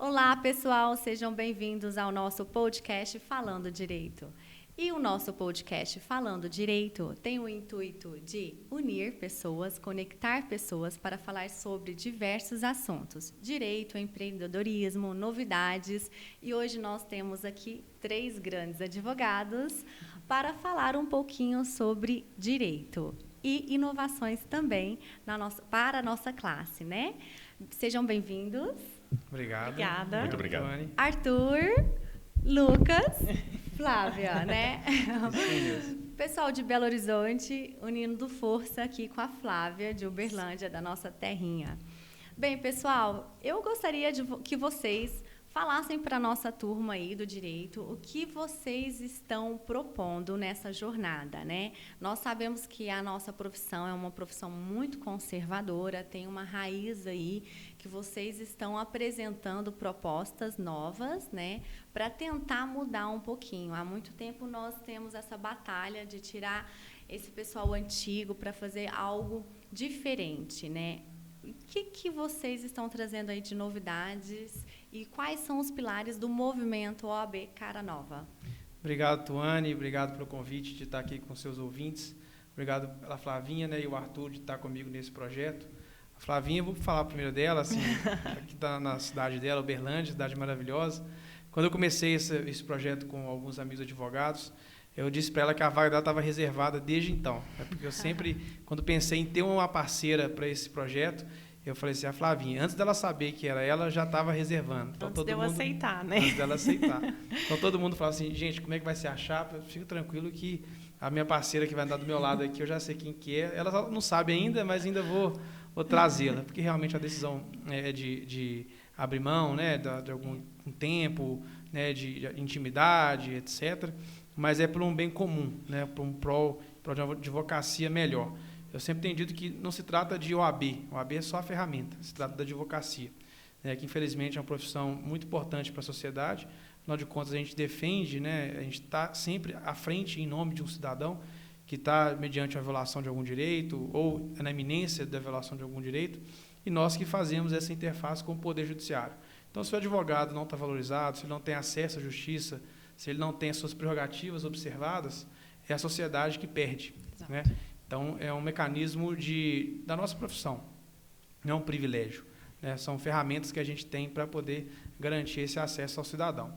Olá, pessoal, sejam bem-vindos ao nosso podcast Falando Direito. E o nosso podcast Falando Direito tem o intuito de unir pessoas, conectar pessoas para falar sobre diversos assuntos: direito, empreendedorismo, novidades. E hoje nós temos aqui 3 grandes advogados para falar um pouquinho sobre direito e inovações também para a nossa classe, né? Sejam bem-vindos. Obrigado. Obrigada. Muito obrigado. Arthur, Lucas, Flávia, né? Pessoal de Belo Horizonte, unindo força aqui com a Flávia, de Uberlândia, da nossa terrinha. Bem, pessoal, eu gostaria que vocês falassem para a nossa turma aí do direito o que vocês estão propondo nessa jornada, né? Nós sabemos que a nossa profissão é uma profissão muito conservadora, tem uma raiz aí que vocês estão apresentando propostas novas, né, para tentar mudar um pouquinho. Há muito tempo nós temos essa batalha de tirar esse pessoal antigo para fazer algo diferente, né? O que vocês estão trazendo aí de novidades e quais são os pilares do movimento OAB Cara Nova? Obrigado, Tuane, obrigado pelo convite de estar aqui com seus ouvintes. Obrigado pela Flavinha, né, e o Arthur de estar comigo nesse projeto. A Flavinha, vou falar primeiro dela, assim, aqui está na cidade dela, Uberlândia, cidade maravilhosa. Quando eu comecei esse projeto com alguns amigos advogados, eu disse para ela que a vaga dela estava reservada desde então, né, porque eu sempre, quando pensei em ter uma parceira para esse projeto, eu falei assim, a Flavinha, antes dela saber que era ela, já estava reservando. Então, antes dela aceitar, né? Antes dela aceitar. Então, todo mundo fala assim, gente, como é que vai ser a chapa? Fica tranquilo que a minha parceira que vai andar do meu lado aqui, eu já sei quem que é. Ela não sabe ainda, mas ainda vou trazê-la, porque realmente a decisão é de abrir mão, né, de algum tempo, né, de intimidade, etc., mas é por um bem comum, né, por um prol de uma advocacia melhor. Eu sempre tenho dito que não se trata de OAB, OAB é só a ferramenta, se trata da advocacia, né, que infelizmente é uma profissão muito importante para a sociedade. Afinal de contas, a gente defende, né, a gente está sempre à frente em nome de um cidadão que está mediante a violação de algum direito ou na iminência da violação de algum direito, e nós que fazemos essa interface com o Poder Judiciário. Então, se o advogado não está valorizado, se ele não tem acesso à justiça, se ele não tem as suas prerrogativas observadas, é a sociedade que perde, né? Então, é um mecanismo da nossa profissão, não é um privilégio, né? São ferramentas que a gente tem para poder garantir esse acesso ao cidadão.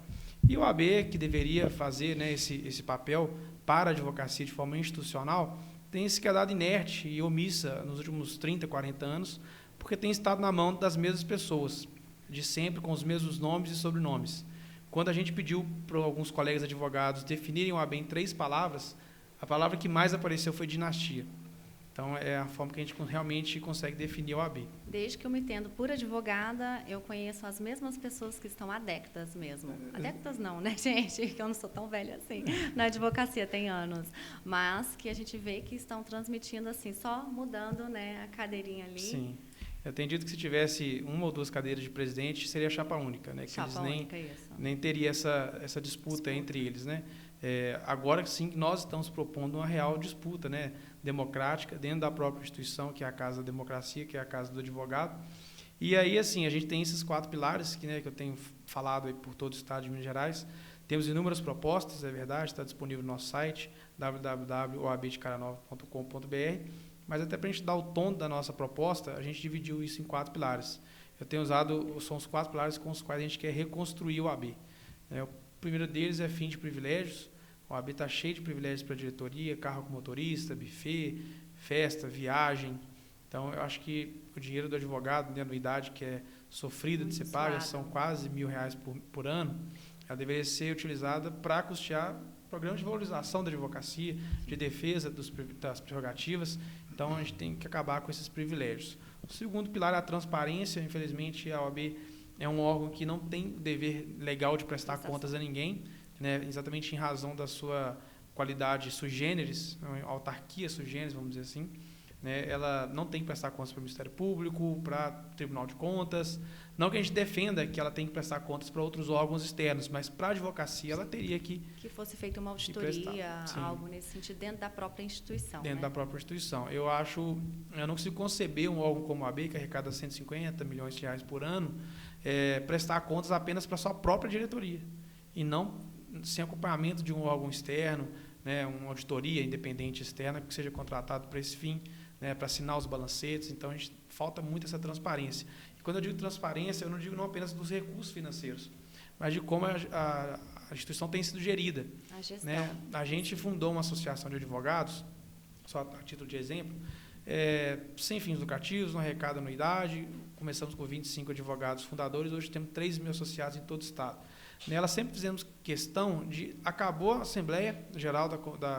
E o OAB, que deveria fazer, né, esse papel para a advocacia de forma institucional, tem se quedado inerte e omissa nos últimos 30, 40 anos, porque tem estado na mão das mesmas pessoas, de sempre com os mesmos nomes e sobrenomes. Quando a gente pediu para alguns colegas advogados definirem o OAB em 3 palavras, a palavra que mais apareceu foi dinastia. Então, é a forma que a gente realmente consegue definir o OAB. Desde que eu me entendo por advogada, eu conheço as mesmas pessoas que estão há décadas mesmo. Há décadas não, né, gente? Que eu não sou tão velha assim. Na advocacia tem anos. Mas que a gente vê que estão transmitindo assim, só mudando, né, a cadeirinha ali. Sim. Eu tenho dito que se tivesse 1 ou 2 cadeiras de presidente, seria chapa única, né? Que chapa eles única, isso. Nem teria essa disputa entre eles, né? Agora sim, nós estamos propondo uma real disputa, né, democrática dentro da própria instituição, que é a Casa da Democracia, que é a Casa do Advogado. E aí, assim, a gente tem esses 4 pilares que eu tenho falado aí por todo o estado de Minas Gerais. Temos inúmeras propostas, é verdade, está disponível no nosso site, www.oabdecaranova.com.br, mas até para a gente dar o tom da nossa proposta, a gente dividiu isso em 4 pilares. Eu tenho são os 4 pilares com os quais a gente quer reconstruir o OAB. O primeiro deles é fim de privilégios. O OAB está cheio de privilégios para a diretoria, carro com motorista, buffet, festa, viagem. Então, eu acho que o dinheiro do advogado, a anuidade que é sofrida de ser paga, são quase R$1.000 por ano, ela deveria ser utilizada para custear programas de valorização da advocacia, de defesa das prerrogativas. Então, a gente tem que acabar com esses privilégios. O segundo pilar é a transparência. Infelizmente, a OAB é um órgão que não tem o dever legal de prestar contas a ninguém, né, exatamente em razão da sua qualidade sui generis, autarquia sui generis, vamos dizer assim. Né, ela não tem que prestar contas para o Ministério Público, para o Tribunal de Contas. Não que a gente defenda que ela tem que prestar contas para outros órgãos externos, mas para a advocacia ela teria que fosse feita uma auditoria, algo nesse sentido, dentro da própria instituição. Dentro da própria instituição. Eu não consigo conceber um órgão como a OAB, que arrecada R$150 milhões por ano, prestar contas apenas para a sua própria diretoria e não sem acompanhamento de um órgão externo, né, uma auditoria independente externa que seja contratado para esse fim, né, para assinar os balancetes. Então, falta muito essa transparência. E quando eu digo transparência, eu não digo não apenas dos recursos financeiros, mas de como a instituição tem sido gerida. A gestão. Né? A gente fundou uma associação de advogados, só a título de exemplo, sem fins lucrativos, não arrecada anuidade. Começamos com 25 advogados fundadores, hoje temos 3 mil associados em todo o estado. Nela sempre fizemos questão de, acabou a Assembleia Geral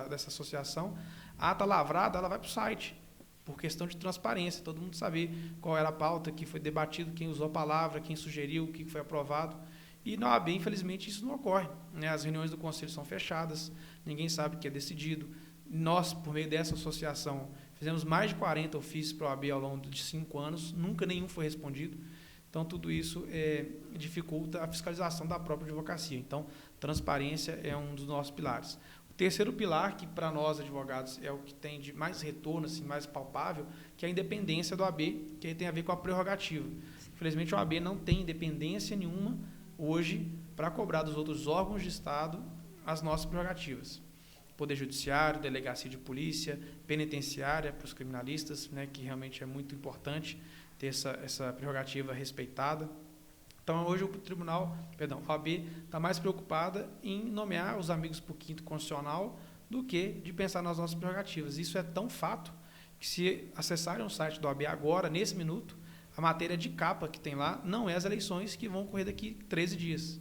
dessa associação, a ata lavrada, ela vai para o site, por questão de transparência, todo mundo saber qual era a pauta, que foi debatido, quem usou a palavra, quem sugeriu, o que foi aprovado. E na OAB, infelizmente, isso não ocorre. Né? As reuniões do Conselho são fechadas, ninguém sabe o que é decidido. Nós, por meio dessa associação, fizemos mais de 40 ofícios para a OAB ao longo de 5 anos, nunca nenhum foi respondido. Então, tudo isso dificulta a fiscalização da própria advocacia. Então, transparência é um dos nossos pilares. O terceiro pilar, que para nós, advogados, é o que tem de mais retorno, assim, mais palpável, que é a independência do OAB, que aí tem a ver com a prerrogativa. Infelizmente, o OAB não tem independência nenhuma hoje para cobrar dos outros órgãos de Estado as nossas prerrogativas. Poder Judiciário, Delegacia de Polícia, Penitenciária para os criminalistas, né, que realmente é muito importante ter essa prerrogativa respeitada. Então, hoje a OAB está mais preocupada em nomear os amigos por quinto constitucional do que de pensar nas nossas prerrogativas. Isso é tão fato que, se acessarem o site do OAB agora, nesse minuto, a matéria de capa que tem lá não é as eleições que vão ocorrer daqui 13 dias.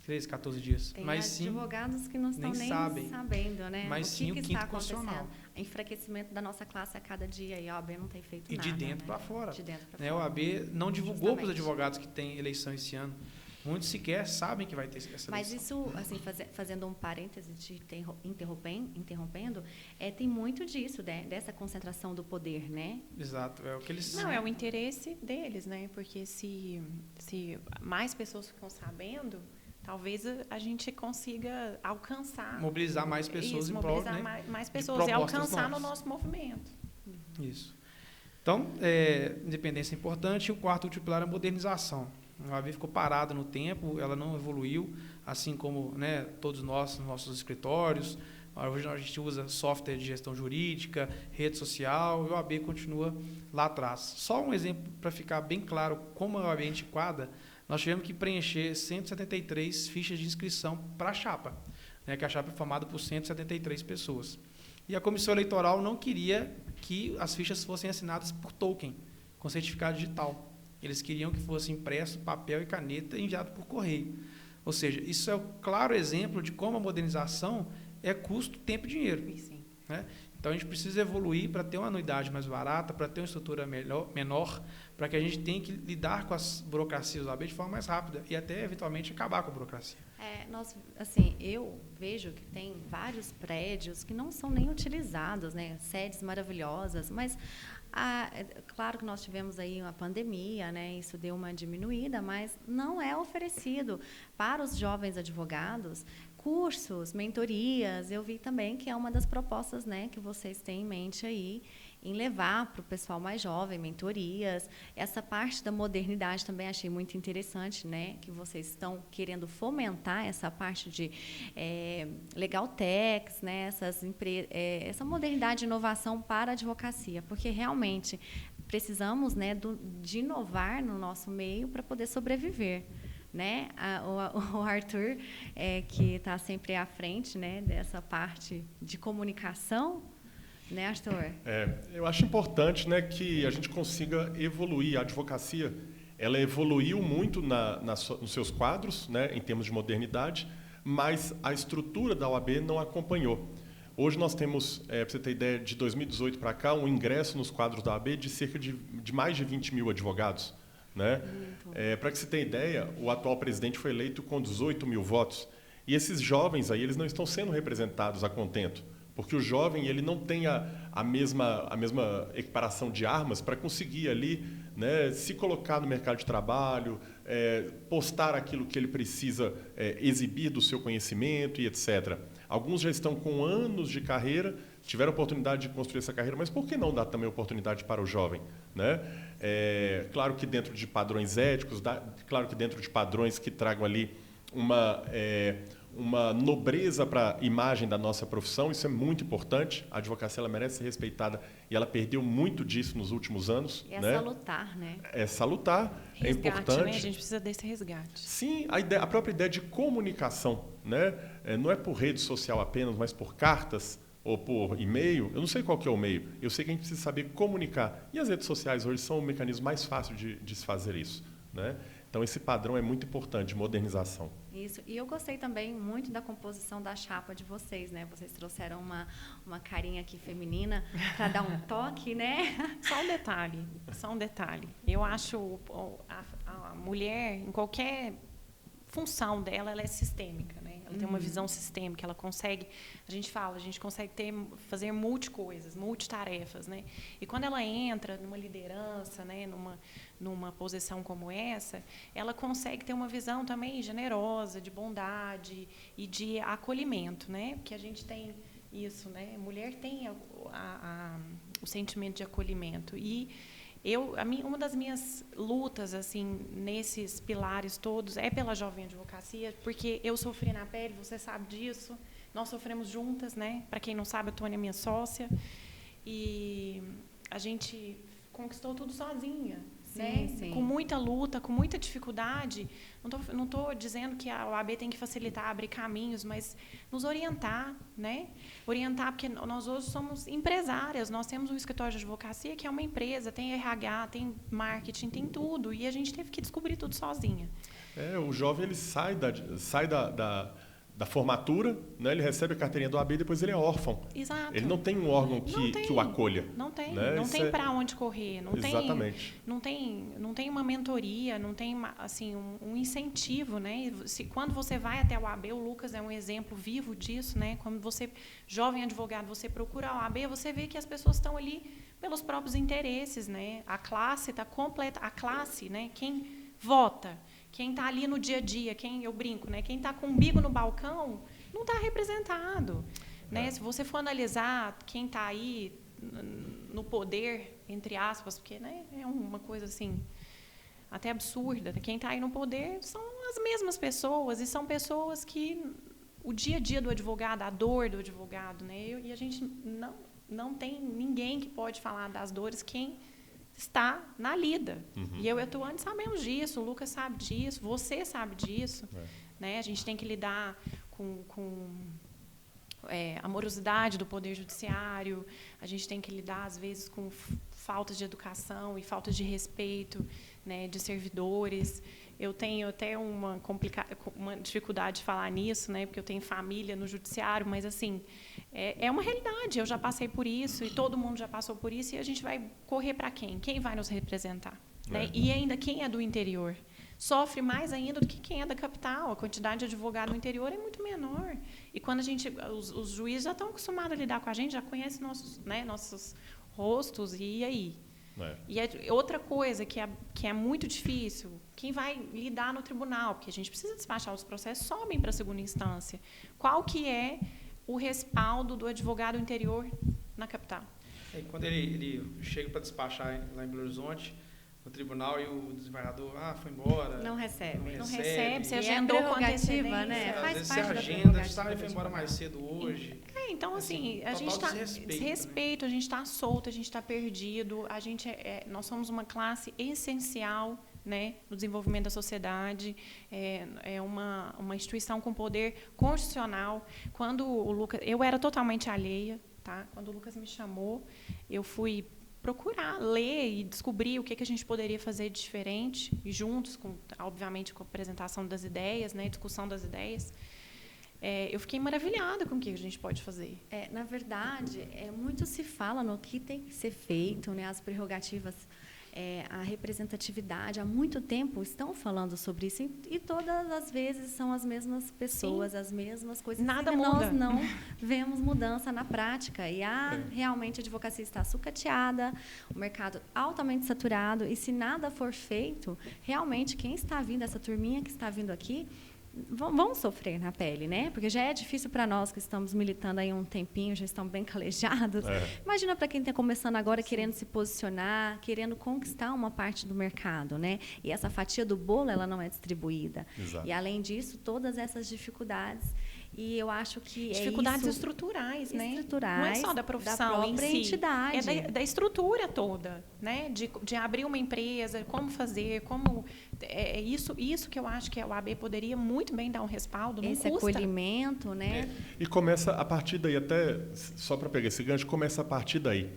13, 14 dias. Tem mas sim, advogados que não estão nem sabendo, né? Mas sim o que quinto está constitucional. acontecendo. Enfraquecimento da nossa classe a cada dia, e a OAB não tem feito E nada. de dentro né? para fora. De dentro para Né? fora. A OAB não divulgou para os Justamente. advogados que tem eleição esse ano. Muitos sequer sabem que vai ter essa eleição. Mas isso, assim, fazendo um parêntese, interrompendo, tem muito disso, né? Dessa concentração do poder, né? Exato. É o que eles... Não, é o interesse deles, né? Porque se mais pessoas ficam sabendo, talvez a gente consiga alcançar... Mobilizar mais pessoas isso, em prol, mobilizar né, mais de pessoas e propostas alcançar no novas. nosso movimento. Isso. Então, independência é importante. E o quarto último pilar é a modernização. A OAB ficou parada no tempo, ela não evoluiu, assim como, né, todos nós, nos nossos escritórios. Hoje a gente usa software de gestão jurídica, rede social, e a OAB continua lá atrás. Só um exemplo para ficar bem claro como a OAB é antiquada: nós tivemos que preencher 173 fichas de inscrição para a chapa, né, que a chapa é formada por 173 pessoas. E a Comissão Eleitoral não queria que as fichas fossem assinadas por token, com certificado digital. Eles queriam que fosse impresso papel e caneta e enviado por correio. Ou seja, isso é um claro exemplo de como a modernização é custo, tempo e dinheiro. Sim. Né? Então, a gente precisa evoluir para ter uma anuidade mais barata, para ter uma estrutura menor, para que a gente tenha que lidar com as burocracias do OAB de forma mais rápida e até, eventualmente, acabar com a burocracia. Eu vejo que tem vários prédios que não são nem utilizados, né? Sedes maravilhosas, mas claro que nós tivemos aí uma pandemia, né? Isso deu uma diminuída, mas não é oferecido para os jovens advogados cursos, mentorias. Eu vi também que é uma das propostas, né, que vocês têm em mente aí, em levar para o pessoal mais jovem, mentorias. Essa parte da modernidade também achei muito interessante, né, que vocês estão querendo fomentar essa parte de legal techs, né, essa modernidade e inovação para a advocacia, porque realmente precisamos, né, de inovar no nosso meio para poder sobreviver. Né? O Arthur, que está sempre à frente, né, dessa parte de comunicação, né, Arthur? Eu acho importante, né, que a gente consiga evoluir. A advocacia, ela evoluiu muito nos seus quadros, né, em termos de modernidade, mas a estrutura da OAB não acompanhou. Hoje nós temos, para você ter ideia, de 2018 para cá, um ingresso nos quadros da OAB de cerca de mais de 20 mil advogados. Né? Para que você tenha ideia, o atual presidente foi eleito com 18 mil votos. E esses jovens aí, eles não estão sendo representados a contento, porque o jovem ele não tem a mesma equiparação de armas para conseguir ali, né, se colocar no mercado de trabalho, postar aquilo que ele precisa exibir do seu conhecimento e etc. Alguns já estão com anos de carreira, tiveram a oportunidade de construir essa carreira, mas por que não dar também oportunidade para o jovem, né? Claro que dentro de padrões éticos, claro que dentro de padrões que tragam ali uma nobreza para a imagem da nossa profissão, isso é muito importante. A advocacia ela merece ser respeitada e ela perdeu muito disso nos últimos anos. É né? salutar, né? É salutar, é importante. Né? A gente precisa desse resgate. Sim, a própria ideia de comunicação, né? Não é por rede social apenas, mas por cartas ou por e-mail. Eu não sei qual que é o meio, eu sei que a gente precisa saber comunicar. E as redes sociais hoje são o mecanismo mais fácil de se fazer isso, né? Então, esse padrão é muito importante, de modernização. Isso. E eu gostei também muito da composição da chapa de vocês, né? Vocês trouxeram uma carinha aqui feminina para dar um toque, né? Só um detalhe. Eu acho a mulher, em qualquer função dela, ela é sistêmica, né? Ela tem uma visão sistêmica, ela consegue, a gente consegue fazer multicoisas, multitarefas, né? E quando ela entra numa liderança, né, numa posição como essa, ela consegue ter uma visão também generosa, de bondade e de acolhimento, né? Porque a gente tem isso, né? A mulher tem o sentimento de acolhimento. E uma das minhas lutas assim nesses pilares todos é pela jovem advocacia, porque eu sofri na pele, você sabe disso, nós sofremos juntas, né? Para quem não sabe, a Tônia é minha sócia e a gente conquistou tudo sozinha, né? Sim. Com muita luta, com muita dificuldade. Não tô dizendo que a OAB tem que facilitar, abrir caminhos, mas nos orientar, né? Orientar, porque nós hoje somos empresárias, nós temos um escritório de advocacia que é uma empresa, tem RH, tem marketing, tem tudo, e a gente teve que descobrir tudo sozinha. O jovem ele sai da formatura, né? Ele recebe a carteirinha do OAB e depois ele é órfão. Exato. Ele não tem um órgão que o acolha. Não tem, né? não Isso tem para onde correr, Exatamente. não tem uma mentoria, não tem assim um incentivo, né? Quando você vai até a OAB, o Lucas é um exemplo vivo disso, né? Quando você, jovem advogado, você procura a OAB, você vê que as pessoas estão ali pelos próprios interesses, né? A classe está completa, né? Quem vota, quem está ali no dia a dia, eu brinco, né? Quem está com o umbigo no balcão, não está representado. Né? Se você for analisar quem está aí no poder, entre aspas, porque né, é uma coisa assim, até absurda, quem está aí no poder são as mesmas pessoas, e são pessoas que o dia a dia do advogado, a dor do advogado, né? E a gente não tem ninguém que pode falar das dores, quem está na lida. E eu e a Tuane sabemos disso, o Lucas sabe disso, você sabe disso. Né? A gente tem que lidar com a morosidade do Poder Judiciário, a gente tem que lidar, às vezes, com faltas de educação e faltas de respeito, né, de servidores. Eu tenho até uma dificuldade de falar nisso, né, porque eu tenho família no judiciário, mas, assim, é uma realidade. Eu já passei por isso e todo mundo já passou por isso, e a gente vai correr para quem? Quem vai nos representar? Né? E ainda quem é do interior? Sofre mais ainda do que quem é da capital. A quantidade de advogado no interior é muito menor. E quando os juízes já estão acostumados a lidar com a gente, já conhecem nossos rostos, e aí? E outra coisa que é muito difícil, quem vai lidar no tribunal, porque a gente precisa despachar os processos, sobem para a segunda instância. Qual que é o respaldo do advogado interior na capital? Quando ele chega para despachar lá em Belo Horizonte, no tribunal, e o desembargador foi embora. Não recebe. Não recebe, você E agendou com antecedência. Né? Às Faz vezes parte você da agenda, sabe, foi embora mais cedo hoje. Então, assim, a gente está desrespeito, a gente está solto, a gente está perdido, nós somos uma classe essencial, né, no desenvolvimento da sociedade, é uma instituição com poder constitucional. Quando o Lucas, eu era totalmente alheia, tá? Quando o Lucas me chamou, eu fui procurar, ler e descobrir o que a gente poderia fazer de diferente, e juntos, obviamente, com a apresentação das ideias, né, discussão das ideias. Eu fiquei maravilhada com o que a gente pode fazer. Na verdade, muito se fala no que tem que ser feito, né, as prerrogativas, a representatividade. Há muito tempo estão falando sobre isso, e todas as vezes são as mesmas pessoas, as mesmas coisas. Nada muda. Nós não vemos mudança na prática. E realmente a advocacia está sucateada, o mercado altamente saturado, e se nada for feito, realmente quem está vindo, essa turminha que está vindo aqui, vão sofrer na pele, né? Porque já é difícil para nós que estamos militando aí um tempinho, já estamos bem calejados. Imagina para quem está começando agora, querendo se posicionar, querendo conquistar uma parte do mercado, né? E essa fatia do bolo, ela não é distribuída. Exato. E, além disso, todas essas dificuldades. E eu acho que dificuldades é isso, estruturais, né? estruturais, Não é só da profissão da em própria si, entidade. é da estrutura toda, né? De abrir uma empresa, como fazer, como isso que eu acho que a OAB poderia muito bem dar um respaldo, não esse custa. acolhimento, né? E começa a partir daí, até só para pegar esse gancho, começa a partir daí.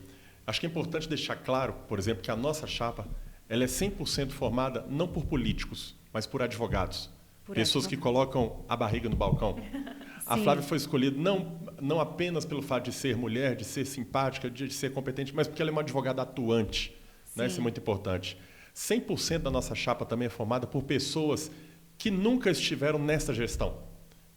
Acho que é importante deixar claro, por exemplo, que a nossa chapa ela é 100% formada não por políticos, mas por advogados. Pessoas que colocam a barriga no balcão. A Flávia foi escolhida não apenas pelo fato de ser mulher, de ser simpática, de ser competente, mas porque ela é uma advogada atuante. Né? Isso é muito importante. 100% da nossa chapa também é formada por pessoas que nunca estiveram nessa gestão.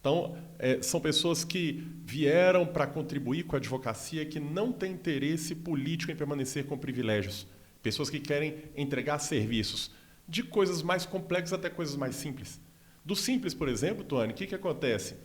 Então, são pessoas que vieram para contribuir com a advocacia, que não têm interesse político em permanecer com privilégios. Pessoas que querem entregar serviços, de coisas mais complexas até coisas mais simples. Do simples, por exemplo, Tuane, o que acontece?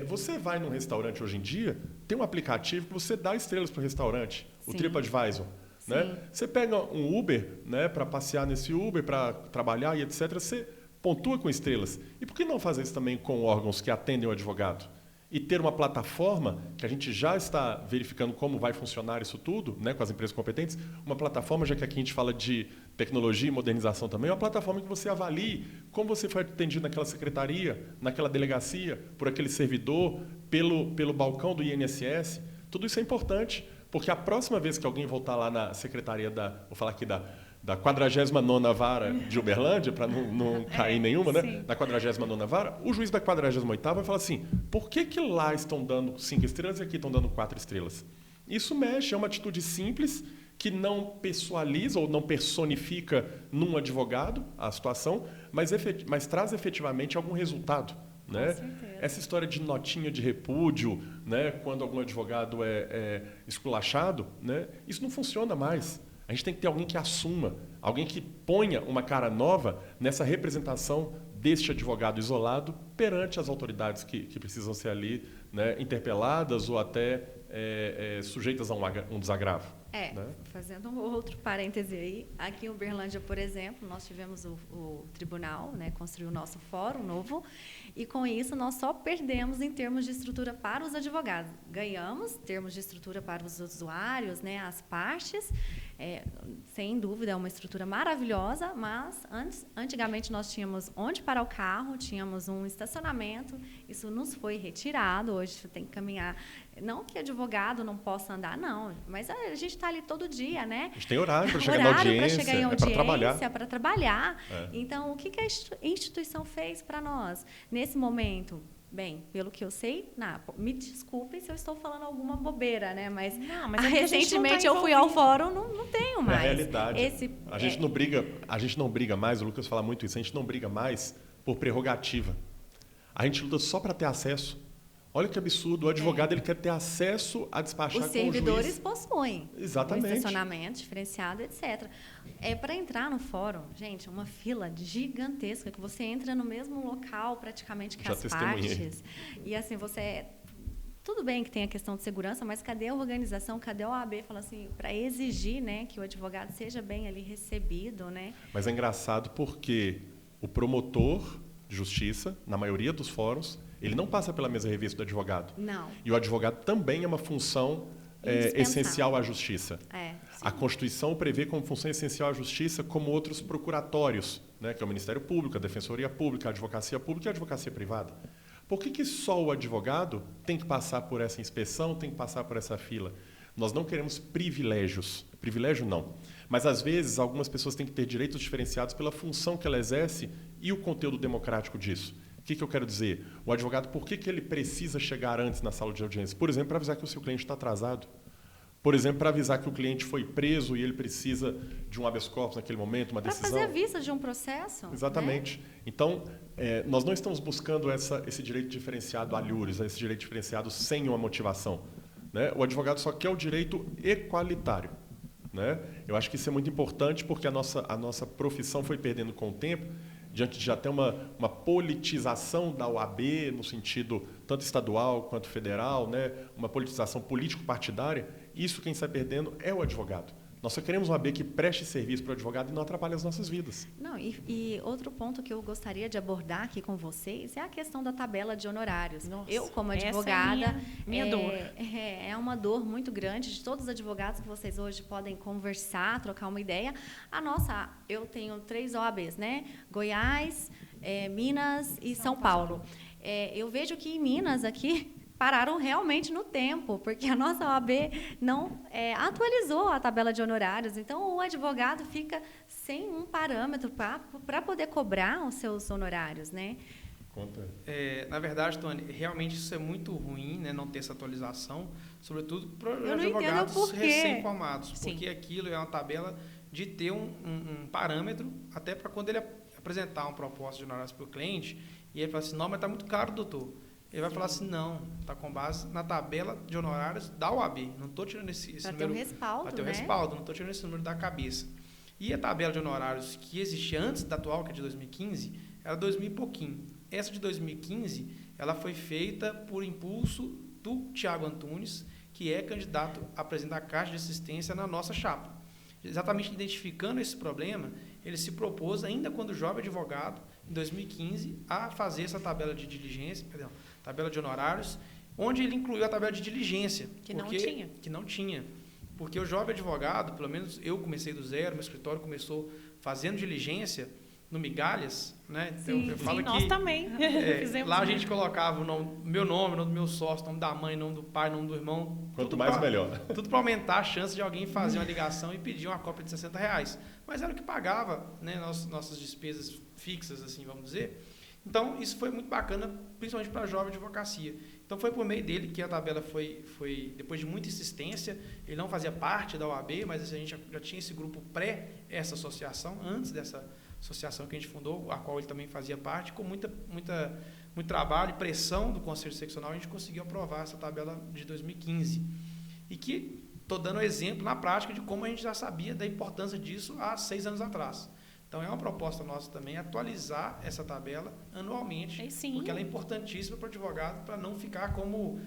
Você vai num restaurante hoje em dia, tem um aplicativo que você dá estrelas para o restaurante, o TripAdvisor. Né? Você pega um Uber, né, para passear nesse Uber, para trabalhar e etc., você pontua com estrelas. E por que não fazer isso também com órgãos que atendem o advogado? E ter uma plataforma, que a gente já está verificando como vai funcionar isso tudo, né, com as empresas competentes, uma plataforma, já que aqui a gente fala de tecnologia e modernização também, uma plataforma que você avalie como você foi atendido naquela secretaria, naquela delegacia, por aquele servidor, pelo balcão do INSS. Tudo isso é importante, porque a próxima vez que alguém voltar lá na secretaria vou falar aqui da 49ª Vara de Uberlândia, para não cair nenhuma, né? Da 49ª Vara, o juiz da 48ª vai falar assim, por que lá estão dando 5 estrelas e aqui estão dando 4 estrelas? Isso mexe, é uma atitude simples, que não pessoaliza ou não personifica num advogado a situação, mas traz efetivamente algum resultado. Né? Essa história de notinha de repúdio, né, quando algum advogado é esculachado, né, isso não funciona mais. A gente tem que ter alguém que assuma, alguém que ponha uma cara nova nessa representação deste advogado isolado perante as autoridades que precisam ser ali, né, interpeladas ou até sujeitas a um desagravo. Né? Fazendo um outro parêntese aí, aqui em Uberlândia, por exemplo, nós tivemos o tribunal, né, construiu o nosso fórum novo, e com isso nós só perdemos em termos de estrutura para os advogados. Ganhamos em termos de estrutura para os usuários, né, as partes, sem dúvida é uma estrutura maravilhosa, mas antigamente nós tínhamos onde parar o carro, tínhamos um estacionamento, isso nos foi retirado, hoje você tem que caminhar. Não que advogado não possa andar, não, mas a gente está ali todo dia, né? A gente tem horário para chegar na audiência, para trabalhar. Então, o que a instituição fez para nós nesse momento? Bem, pelo que eu sei, me desculpem se eu estou falando alguma bobeira, né? Mas recentemente eu fui ao fórum, não tenho mais. É a realidade. A gente não briga mais, o Lucas fala muito isso, a gente não briga mais por prerrogativa. A gente luta só para ter acesso. Olha que absurdo, o advogado ele quer ter acesso a despachar com o juiz. Os servidores possuem. Exatamente. Um estacionamento diferenciado, etc. Para entrar no fórum, gente, uma fila gigantesca, que você entra no mesmo local praticamente que as partes. E assim, tudo bem que tem a questão de segurança, mas cadê a organização, cadê a OAB? Fala assim, para exigir, né, que o advogado seja bem ali recebido, né? Mas é engraçado porque o promotor de justiça, na maioria dos fóruns, ele não passa pela mesa revista do advogado. Não. E o advogado também é uma função essencial à justiça. A Constituição prevê como função essencial à justiça como outros procuratórios, né, que é o Ministério Público, a Defensoria Pública, a Advocacia Pública e a Advocacia Privada. Por que só o advogado tem que passar por essa inspeção, tem que passar por essa fila? Nós não queremos privilégios. Privilégio não. Mas, às vezes, algumas pessoas têm que ter direitos diferenciados pela função que ela exerce e o conteúdo democrático disso. O que eu quero dizer? O advogado, por que ele precisa chegar antes na sala de audiência? Por exemplo, para avisar que o seu cliente está atrasado. Por exemplo, para avisar que o cliente foi preso e ele precisa de um habeas corpus naquele momento, uma decisão. Para fazer a vista de um processo. Exatamente. Né? Então, nós não estamos buscando esse direito diferenciado alhures, esse direito diferenciado sem uma motivação. Né? O advogado só quer o direito equalitário. Né? Eu acho que isso é muito importante porque a nossa profissão foi perdendo com o tempo diante de até uma politização da OAB, no sentido tanto estadual quanto federal, né? Uma politização político-partidária, isso quem sai perdendo é o advogado. Nós só queremos uma OAB que preste serviço para o advogado e não atrapalhe as nossas vidas. Não, e outro ponto que eu gostaria de abordar aqui com vocês é a questão da tabela de honorários. Nossa, eu, como essa advogada, é minha dor. É uma dor muito grande de todos os advogados que vocês hoje podem conversar, trocar uma ideia. Eu tenho 3 OABs, né? Goiás, Minas e São Paulo. Eu vejo que em Minas aqui pararam realmente no tempo, porque a nossa OAB não atualizou a tabela de honorários. Então, o advogado fica sem um parâmetro para poder cobrar os seus honorários, né? Conta. Na verdade, Tony, realmente isso é muito ruim, né, não ter essa atualização, sobretudo para os Eu não entendo advogados por quê. recém-formados, Sim. porque aquilo é uma tabela de ter um parâmetro, até para quando ele apresentar uma proposta de honorários para o cliente, e ele fala assim, não, mas está muito caro, doutor. Ele vai falar assim, não, está com base na tabela de honorários da OAB. Não estou tirando esse Para ter número. o respaldo, Para ter o né? respaldo, não estou tirando esse número da cabeça. E a tabela de honorários que existia antes da atual, que é de 2015, era 2000 e pouquinho. Essa de 2015, ela foi feita por impulso do Tiago Antunes, que é candidato a presidente da Caixa de Assistência na nossa chapa. Exatamente identificando esse problema, ele se propôs, ainda quando jovem advogado, em 2015, a fazer essa tabela de diligência, tabela de honorários, onde ele incluiu a tabela de diligência. Que não tinha. Porque o jovem advogado, pelo menos eu comecei do zero, meu escritório começou fazendo diligência no Migalhas, né? Então, Sim, eu falo nós que também fizemos. lá a gente colocava meu nome, o nome do meu sócio, o nome da mãe, o nome do pai, o nome do irmão. Quanto mais, melhor. Tudo para aumentar a chance de alguém fazer uma ligação e pedir uma cópia de R$60. Mas era o que pagava, né, nossas despesas fixas, assim, vamos dizer. Então, isso foi muito bacana, principalmente para a jovem advocacia. Então, foi por meio dele que a tabela foi, depois de muita insistência, ele não fazia parte da OAB, mas a gente já tinha esse grupo essa associação, antes dessa associação que a gente fundou, a qual ele também fazia parte, com muito trabalho e pressão do Conselho Seccional, a gente conseguiu aprovar essa tabela de 2015. E que estou dando exemplo na prática de como a gente já sabia da importância disso há 6 anos atrás. Então, é uma proposta nossa também atualizar essa tabela anualmente, porque ela é importantíssima para o advogado, para não ficar como...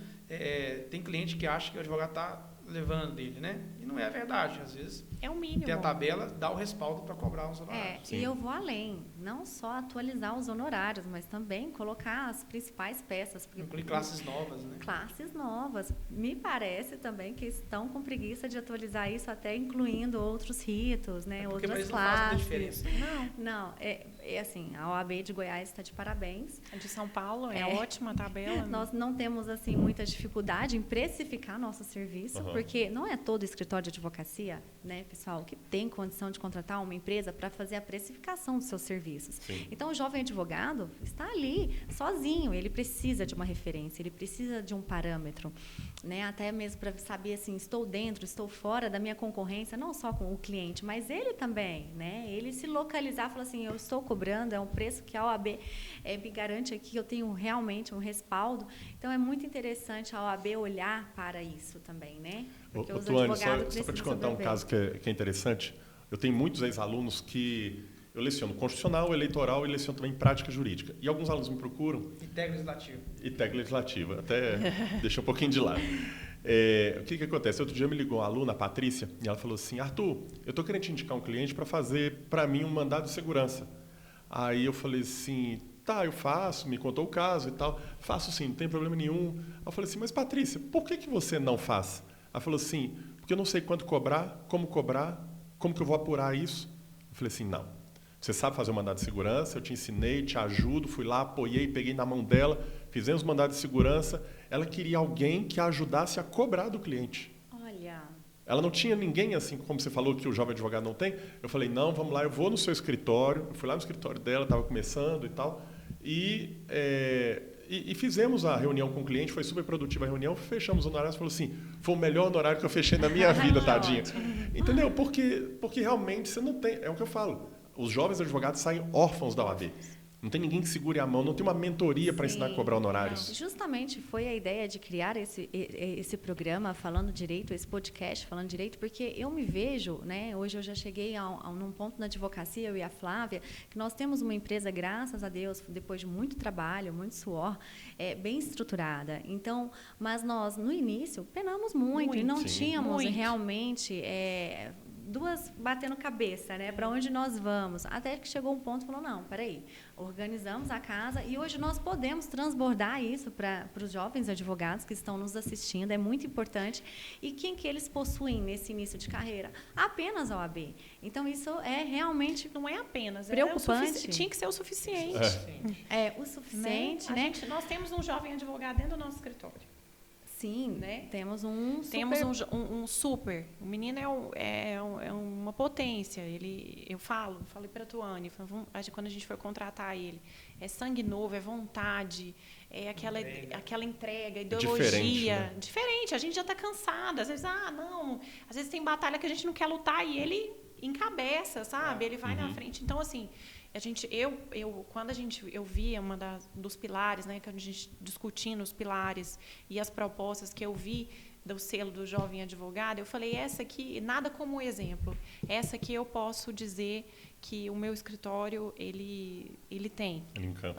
tem cliente que acha que o advogado está levando dele, né? E não é a verdade. Às vezes, é o mínimo. ter a tabela dá o respaldo para cobrar os honorários. E eu vou além. Não só atualizar os honorários, mas também colocar as principais peças. Incluir classes novas, né? Classes novas. Me parece também que estão com preguiça de atualizar isso, até incluindo outros ritos, né? Porque outras não faz classes. diferença. Não. Assim, a OAB de Goiás está de parabéns. A de São Paulo é ótima a tabela. Nós não temos assim muita dificuldade em precificar nosso serviço, porque não é todo escritório de advocacia, né, pessoal, que tem condição de contratar uma empresa para fazer a precificação dos seus serviços. Sim. Então, o jovem advogado está ali, sozinho, ele precisa de uma referência, ele precisa de um parâmetro, né, até mesmo para saber assim, estou dentro, estou fora da minha concorrência, não só com o cliente, mas ele também, né, ele se localizar, falar assim, eu estou cobrando, é um preço que a OAB me garante aqui, eu tenho realmente um respaldo. Então, é muito interessante a OAB olhar para isso também, né? Porque os Tuane, advogados só para te contar sobreviver. um caso que é interessante, eu tenho muitos ex-alunos que eu leciono constitucional, eleitoral e leciono também prática jurídica. E alguns alunos me procuram... E tag legislativo. E tag legislativa, até deixa um pouquinho de lado. O que acontece? Outro dia me ligou uma aluna, a Patrícia, e ela falou assim, Arthur, eu estou querendo te indicar um cliente para fazer para mim um mandado de segurança. Aí eu falei assim, tá, eu faço, me contou o caso e tal. Faço sim, não tem problema nenhum. Eu falei assim, mas Patrícia, por que você não faz? Ela falou assim, porque eu não sei quanto cobrar, como que eu vou apurar isso? Eu falei assim, não. Você sabe fazer o mandado de segurança, eu te ensinei, te ajudo, fui lá, apoiei, peguei na mão dela, fizemos o mandado de segurança. Ela queria alguém que a ajudasse a cobrar do cliente. Olha... Ela não tinha ninguém, assim, como você falou que o jovem advogado não tem. Eu falei, não, vamos lá, eu vou no seu escritório. Eu fui lá no escritório dela, estava começando e tal. E fizemos a reunião com o cliente, foi super produtiva a reunião, fechamos o honorário, falou assim, foi o melhor honorário que eu fechei na minha vida, tadinha. Entendeu? Porque realmente você não tem, é o que eu falo, os jovens advogados saem órfãos da OAB. Não tem ninguém que segure a mão, não tem uma mentoria para ensinar a cobrar honorários. Justamente foi a ideia de criar esse programa falando direito, esse podcast falando direito, porque eu me vejo, né, hoje eu já cheguei num ponto na advocacia, eu e a Flávia, que nós temos uma empresa, graças a Deus, depois de muito trabalho, muito suor, bem estruturada. Então, mas nós, no início, penamos muito e não tínhamos realmente... duas batendo cabeça, né? Para onde nós vamos? Até que chegou um ponto e falou, não, peraí, organizamos a casa e hoje nós podemos transbordar isso para os jovens advogados que estão nos assistindo, é muito importante. E quem que eles possuem nesse início de carreira? Apenas a OAB. Então, isso é realmente... Não é apenas. Preocupante. Tinha que ser o suficiente. O suficiente, né? Nós temos um jovem advogado dentro do nosso escritório. Sim, né? Temos um super... Temos um super. O menino é uma potência. Eu falei para a Tuane, quando a gente foi contratar ele, é sangue novo, é vontade, é aquela entrega, ideologia. Diferente, a gente já está cansado. Às vezes, às vezes tem batalha que a gente não quer lutar e ele encabeça, sabe? Ele vai na frente. Então, assim... quando eu via dos pilares, né, que a gente discutindo os pilares e as propostas que eu vi do selo do jovem advogado, eu falei, essa aqui, nada como exemplo, essa aqui eu posso dizer que o meu escritório, ele tem.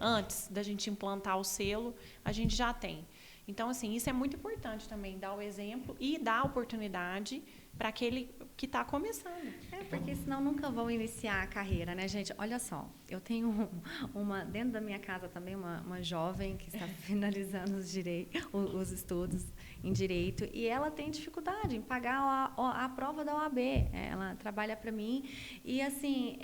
Antes da gente implantar o selo, a gente já tem. Então, assim, isso é muito importante também, dar o exemplo e dar a oportunidade para aquele que está começando. Porque senão nunca vão iniciar a carreira, né, gente? Olha só, eu tenho dentro da minha casa também, uma jovem que está finalizando os estudos em Direito, e ela tem dificuldade em pagar a prova da OAB. Ela trabalha para mim, e assim,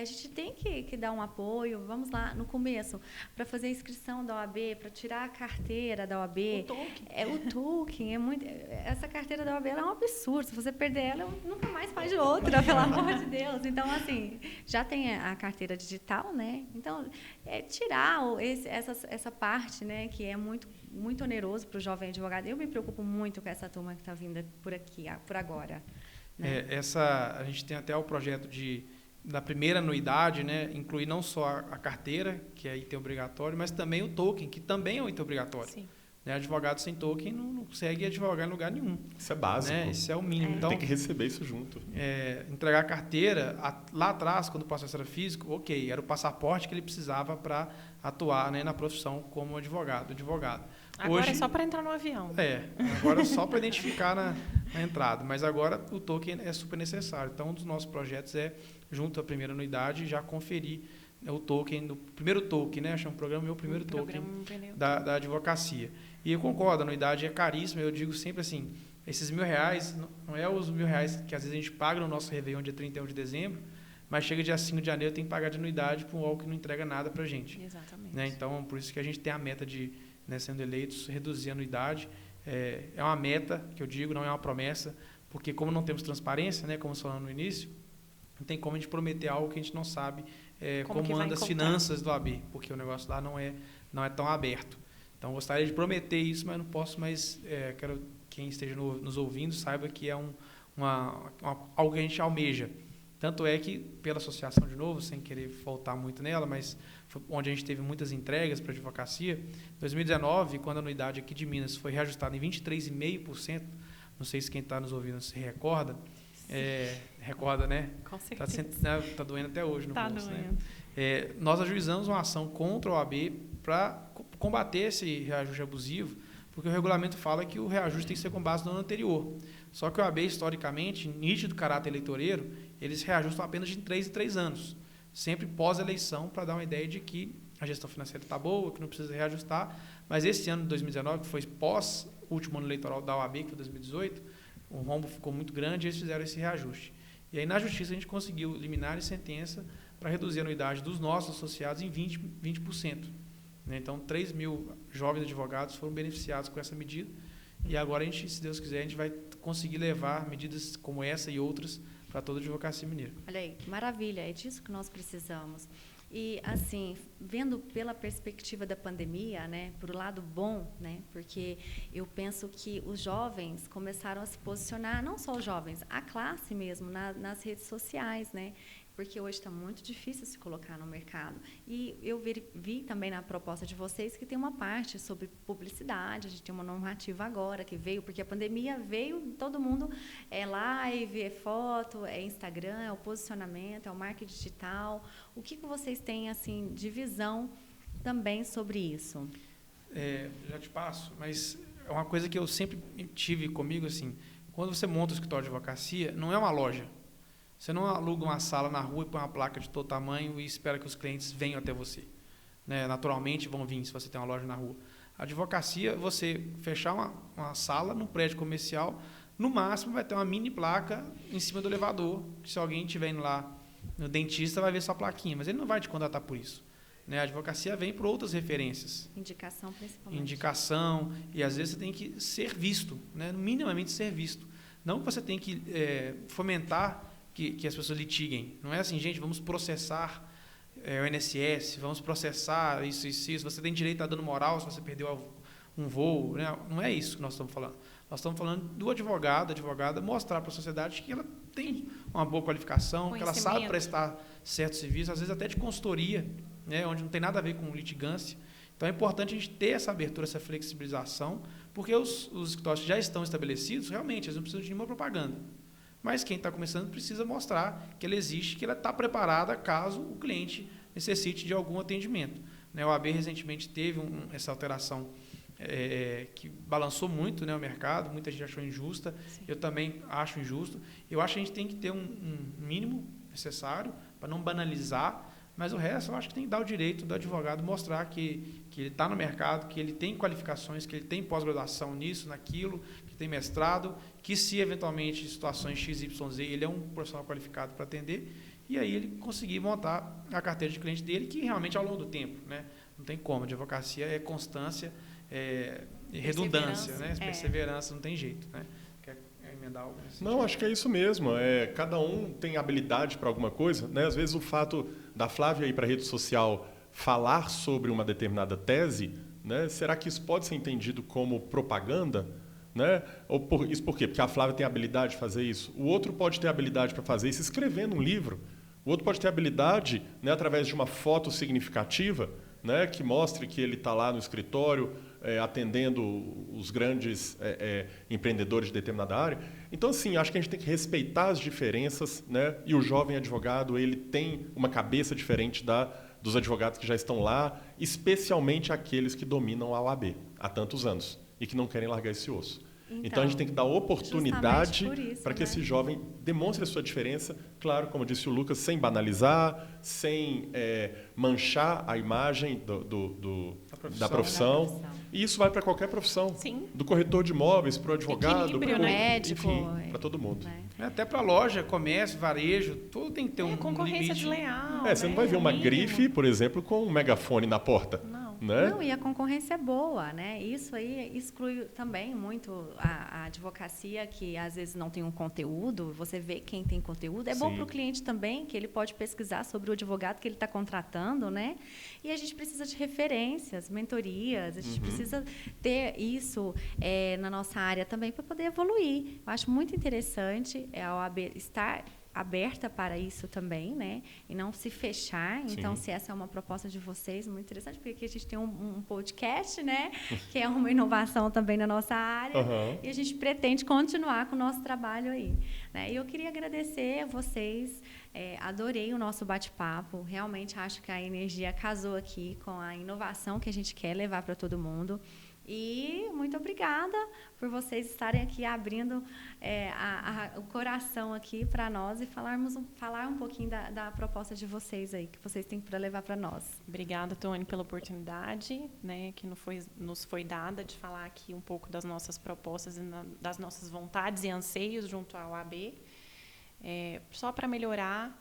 a gente tem que dar um apoio, vamos lá, no começo, para fazer a inscrição da OAB, para tirar a carteira da OAB. O token é muito... Essa carteira da OAB é um absurdo. Se você perder ela, nunca mais faz de outra, pelo amor de Deus. Então, assim, já tem a carteira digital, né? Então, tirar essa parte, né, que é muito, muito oneroso para o jovem advogado. Eu me preocupo muito com essa turma que está vindo por aqui, por agora. Né? A gente tem até o projeto da primeira anuidade, né, incluir não só a carteira, que é item obrigatório, mas também o token, que também é um item obrigatório. Sim. Né, advogado sem token não consegue advogar em lugar nenhum. Isso é básico. Né? Isso é o mínimo. Então, tem que receber isso junto. Entregar a carteira, lá atrás, quando o processo era físico, era o passaporte que ele precisava para atuar, né, na profissão como advogado. Agora hoje, é só para entrar no avião. Agora é só para identificar na entrada. Mas agora o token é super necessário. Então, um dos nossos projetos é, junto à primeira anuidade, já conferir o token, o primeiro token, né? Chama o programa Meu Primeiro Token da advocacia. E eu concordo, a anuidade é caríssima. Eu digo sempre assim, esses R$1.000 não é os R$1.000 que às vezes a gente paga no nosso Réveillon dia 31 de dezembro, mas chega dia 5 de janeiro tem que pagar de anuidade para um algo que não entrega nada para a gente. Exatamente. Né? Então, por isso que a gente tem a meta de, né, sendo eleitos, reduzir a anuidade. É uma meta, que eu digo, não é uma promessa, porque como não temos transparência, né, como falamos no início, não tem como a gente prometer algo que a gente não sabe como anda as finanças do AB, porque o negócio lá não é tão aberto. Então, gostaria de prometer isso, mas não posso mais... quero que quem esteja nos ouvindo saiba que é algo que a gente almeja. Tanto é que, pela associação, de novo, sem querer faltar muito nela, mas foi onde a gente teve muitas entregas para a advocacia, em 2019, quando a anuidade aqui de Minas foi reajustada em 23,5%, não sei se quem está nos ouvindo se recorda, recorda, né? Com certeza. Tá doendo até hoje no bolso, doendo. Né? Nós ajuizamos uma ação contra o OAB para combater esse reajuste abusivo, porque o regulamento fala que o reajuste tem que ser com base no ano anterior. Só que o OAB, historicamente, nítido caráter eleitoreiro, eles reajustam apenas de 3 em 3 anos, sempre pós-eleição, para dar uma ideia de que a gestão financeira está boa, que não precisa reajustar. Mas esse ano de 2019, que foi pós-último ano eleitoral da OAB, que foi 2018, o rombo ficou muito grande e eles fizeram esse reajuste. E aí, na Justiça, a gente conseguiu liminar e sentença para reduzir a anuidade dos nossos associados em 20%. Então, 3 mil jovens advogados foram beneficiados com essa medida. E agora, a gente, se Deus quiser, a gente vai conseguir levar medidas como essa e outras para toda a advocacia mineira. Olha aí, que maravilha, é disso que nós precisamos. E, assim, vendo pela perspectiva da pandemia, né, por lado bom, né, porque eu penso que os jovens começaram a se posicionar, não só os jovens, a classe mesmo, nas redes sociais, né, porque hoje está muito difícil se colocar no mercado. E eu vi também na proposta de vocês que tem uma parte sobre publicidade, a gente tem uma normativa agora que veio, porque a pandemia veio, todo mundo é live, é foto, é Instagram, é o posicionamento, é o marketing digital. O que vocês têm assim, de visão também sobre isso? Já te passo, mas é uma coisa que eu sempre tive comigo, assim, quando você monta o escritório de advocacia, não é uma loja. Você não aluga uma sala na rua e põe uma placa de todo tamanho e espera que os clientes venham até você. Né? Naturalmente vão vir se você tem uma loja na rua. A advocacia, você fechar uma sala num prédio comercial, no máximo vai ter uma mini placa em cima do elevador, que se alguém estiver indo lá no dentista vai ver sua plaquinha, mas ele não vai te contratar por isso. Né? A advocacia vem por outras referências. Indicação, principalmente. Indicação, e às vezes você tem que ser visto, né? Minimamente ser visto. Não que você tem que fomentar que as pessoas litiguem. Não é assim, gente, vamos processar o INSS, vamos processar isso, você tem direito a dano moral se você perdeu um voo. Né? Não é isso que nós estamos falando. Nós estamos falando do advogado, advogada, mostrar para a sociedade que ela tem uma boa qualificação, que ela sabe prestar certo serviço, às vezes até de consultoria, né, onde não tem nada a ver com litigância. Então é importante a gente ter essa abertura, essa flexibilização, porque os escritórios que já estão estabelecidos, realmente, eles não precisam de nenhuma propaganda. Mas quem está começando precisa mostrar que ela existe, que ela está preparada caso o cliente necessite de algum atendimento. Né, o AB recentemente teve essa alteração que balançou muito, né, o mercado, muita gente achou injusta, sim. Eu também acho injusto. Eu acho que a gente tem que ter um mínimo necessário para não banalizar, mas o resto eu acho que tem que dar o direito do advogado mostrar que ele está no mercado, que ele tem qualificações, que ele tem pós-graduação nisso, naquilo, que tem mestrado, que se eventualmente em situações XYZ ele é um profissional qualificado para atender, e aí ele conseguir montar a carteira de cliente dele, que realmente ao longo do tempo, né, não tem como, a advocacia é constância, redundância, né, perseverança, não tem jeito, né. Emendar algo nesse Não, sentido? acho que é isso mesmo. Cada um tem habilidade para alguma coisa, né? Às vezes o fato da Flávia ir para a rede social falar sobre uma determinada tese, né? Será que isso pode ser entendido como propaganda? Né? Isso por quê? Porque a Flávia tem habilidade de fazer isso. O outro pode ter habilidade para fazer isso escrevendo um livro. O outro pode ter habilidade, né, através de uma foto significativa, né, que mostre que ele está lá no escritório atendendo os grandes empreendedores de determinada área. Então, assim, acho que a gente tem que respeitar as diferenças, né, e o jovem advogado ele tem uma cabeça diferente dos advogados que já estão lá, especialmente aqueles que dominam a OAB há tantos anos e que não querem largar esse osso. Então a gente tem que dar oportunidade para que esse jovem demonstre a sua diferença, claro, como disse o Lucas, sem banalizar, sem manchar a imagem da profissão. E isso vai para qualquer profissão. Sim. Do corretor de imóveis para o advogado, para o médico, para todo mundo. Até para loja, comércio, varejo, tudo tem que ter um concorrência limite. desleal. Você não vai ver uma grife, por exemplo, com um megafone na porta. Né? Não, e a concorrência é boa, né? Isso aí exclui também muito a advocacia, que às vezes não tem um conteúdo, você vê quem tem conteúdo. É bom para o cliente também, que ele pode pesquisar sobre o advogado que ele está contratando, né? E a gente precisa de referências, mentorias, a gente precisa ter isso na nossa área também para poder evoluir. Eu acho muito interessante a OAB estar aberta para isso também, né? E não se fechar. Então, se essa é uma proposta de vocês, muito interessante, porque aqui a gente tem um podcast, né? Que é uma inovação também na nossa área. E a gente pretende continuar com o nosso trabalho aí. Né? E eu queria agradecer a vocês. Adorei o nosso bate-papo. Realmente acho que a energia casou aqui com a inovação que a gente quer levar para todo mundo. E muito obrigada por vocês estarem aqui abrindo o coração aqui para nós e falar um pouquinho da proposta de vocês aí, que vocês têm para levar para nós. Obrigada, Tony, pela oportunidade, né, que nos foi dada de falar aqui um pouco das nossas propostas e das nossas vontades e anseios junto à OAB. Só para melhorar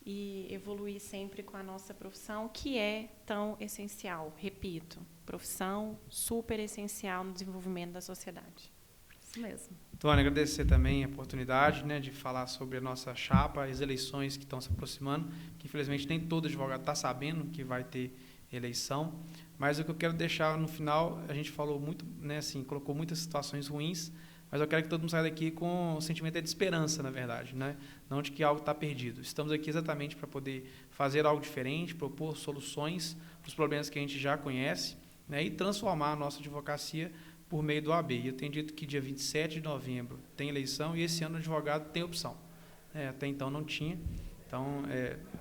e evoluir sempre com a nossa profissão, que é tão essencial. Repito, profissão super essencial no desenvolvimento da sociedade. Isso mesmo. Tony, agradecer também a oportunidade, né, de falar sobre a nossa chapa, as eleições que estão se aproximando, que infelizmente nem todo advogado está sabendo que vai ter eleição, mas o que eu quero deixar no final, a gente falou muito, né, assim, colocou muitas situações ruins, mas eu quero que todo mundo saia daqui com um sentimento de esperança, na verdade, né? Não de que algo está perdido. Estamos aqui exatamente para poder fazer algo diferente, propor soluções para os problemas que a gente já conhece, né? E transformar a nossa advocacia por meio do AB. E eu tenho dito que dia 27 de novembro tem eleição e esse ano o advogado tem opção. Até então não tinha. Então,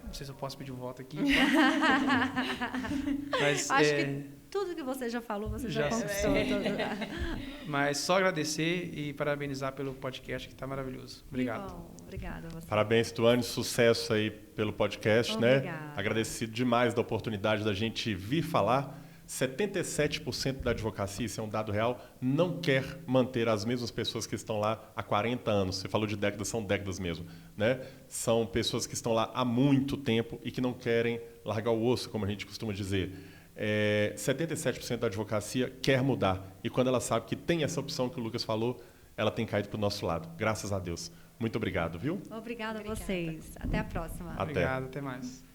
não sei se eu posso pedir um voto aqui. Mas, acho que tudo que você já falou, você já conquistou. Mas só agradecer e parabenizar pelo podcast, que está maravilhoso. Obrigado. Bom, obrigada a você. Parabéns, Tuane. Sucesso aí pelo podcast, Obrigada. né? Agradecido demais da oportunidade da gente vir falar. 77% da advocacia, isso é um dado real, não quer manter as mesmas pessoas que estão lá há 40 anos. Você falou de décadas, são décadas mesmo, né? São pessoas que estão lá há muito tempo e que não querem largar o osso, como a gente costuma dizer. 77% da advocacia quer mudar. E quando ela sabe que tem essa opção que o Lucas falou, ela tem caído para o nosso lado. Graças a Deus. Muito obrigado, viu? Obrigada a vocês. Até a próxima. Até. Obrigado, até mais.